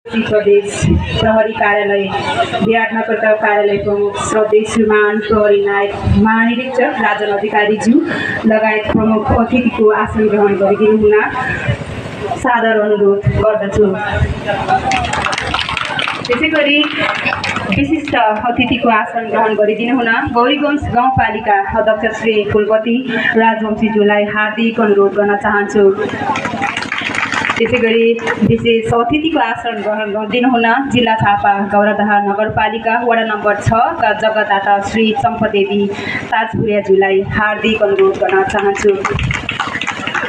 प्रदेश प्रहरी कार्यालय विराटनगरका कार्यालय प्रमुख श्रद्धेय श्रीमान प्रहरी नायक महानिरीक्षक राजन अधिकारीज्यू लगायत प्रमुख अतिथिको आसन ग्रहण गरिदिनु हुन सादर अनुरोध गर्दछु। त्यसैगरी विशिष्ट अतिथिको आसन ग्रहण गरिदिनु हुन गौरीगञ्ज गाउँपालिका अध्यक्ष श्री कुलपति राजवंशीज्यूलाई हार्दिक अनुरोध गर्न चाहन्छु। त्यसैगरी विशेष अतिथिको आसन ग्रहण गरिदिनु हुन जिल्ला झापा गौरादह नगरपालिका वडा नम्बर 6 का जगदाता श्री चम्पदेवी ताजपुरियाज्यूलाई हार्दिक अनुरोध गर्न चाहन्छु।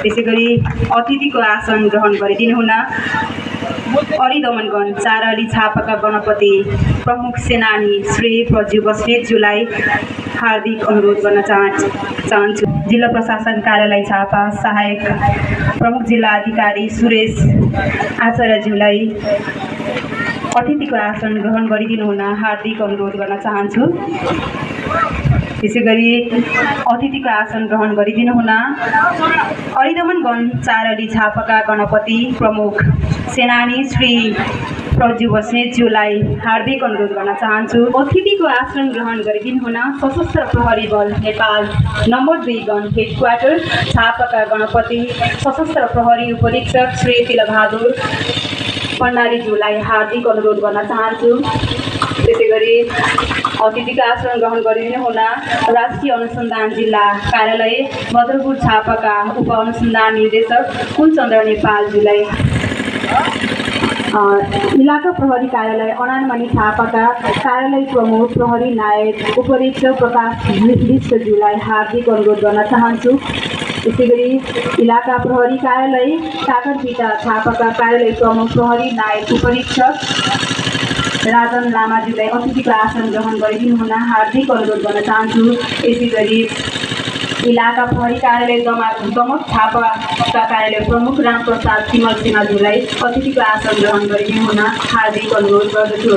त्यसैगरी अतिथिको आसन ग्रहण गरिदिनु हुन अरिदमनगञ्ज चारली छापाका गणपति प्रमुख सेनानी श्री प्रज्यू बस्नेतज्यूलाई हार्दिक अनुरोध गर्न चाहन्छु। जिल्ला प्रशासन कार्यालय छापा सहायक प्रमुख जिल्ला अधिकारी सुरेश आचार्यज्यूलाई अतिथिको आसन ग्रहण गरिदिनु हुन हार्दिक अनुरोध गर्न चाहन्छु। त्यसैगरी अतिथिको आसन ग्रहण गरिदिनु हुन अरिदमनगञ्ज चारली छापाका गणपति प्रमुख सेनानी श्री प्रज्यू बस्नेतज्यूलाई हार्दिक अनुरोध गर्न चाहन्छु। अतिथिको आसन ग्रहण गरिदिनु हुन सशस्त्र प्रहरी बल नेपाल नम्बर 2 गण हेडक्वार्टर छापाका गणपति सशस्त्र प्रहरी उपरीक्षक श्री तिलबहादुर भण्डारीज्यूलाई हार्दिक अनुरोध गर्न चाहन्छु। त्यसैगरी अतिथिको आसन ग्रहण गरिदिनु हुन राष्ट्रिय अनुसन्धान जिल्ला कार्यालय बदरपुर छापाका उप अनुसन्धान निर्देशक कुलचन्द्र नेपालज्यूलाई इलाका प्रहरी कार्यालय अनानमणि छापाका कार्यालय प्रमुख प्रहरी नायक उपरीक्षक प्रकाश विष्टज्यूलाई हार्दिक अनुरोध गर्न चाहन्छु। त्यसैगरी इलाका प्रहरी कार्यालय काकरभिटा छापाका कार्यालय प्रमुख प्रहरी नायक उपरीक्षक राजन लामाज्यूलाई अतिथिको आसन ग्रहण गरिदिनु हुन हार्दिक अनुरोध गर्न चाहन्छु। यसैगरी इलाका प्रहरी कार्यालय दमक छापाका कार्यालय प्रमुख रामप्रसाद तिमल सिन्हाज्यूलाई अतिथिको आसन ग्रहण गरिदिनु हुन हार्दिक अनुरोध गर्दछु।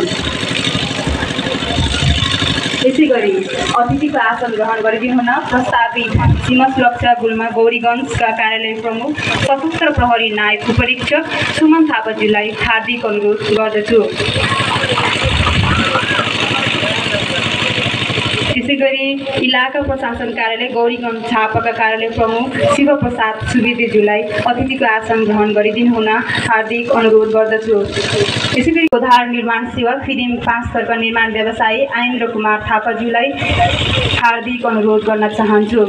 यसैगरी अतिथिको आसन ग्रहण गरिदिनु हुन प्रस्तावित सीमा सुरक्षा गुल्मा गौरीगञ्जका कार्यालय प्रमुख सशस्त्र प्रहरी नायक उपरीक्षक सुमन थापाज्यूलाई हार्दिक अनुरोध गर्दछु। त्यसैगरी इलाका प्रशासन कार्यालय गौरीगञ्ज छापाका कार्यालय प्रमुख शिवप्रसाद सुवेदीज्यूलाई अतिथिको आसन ग्रहण गरिदिनु हुन हार्दिक अनुरोध गर्दछु। त्यसैगरी गोधार निर्माण सेवक फिदिम 5 स्तरका निर्माण व्यवसायी आइन्द्र कुमार थापाज्यूलाई हार्दिक अनुरोध गर्न चाहन्छु।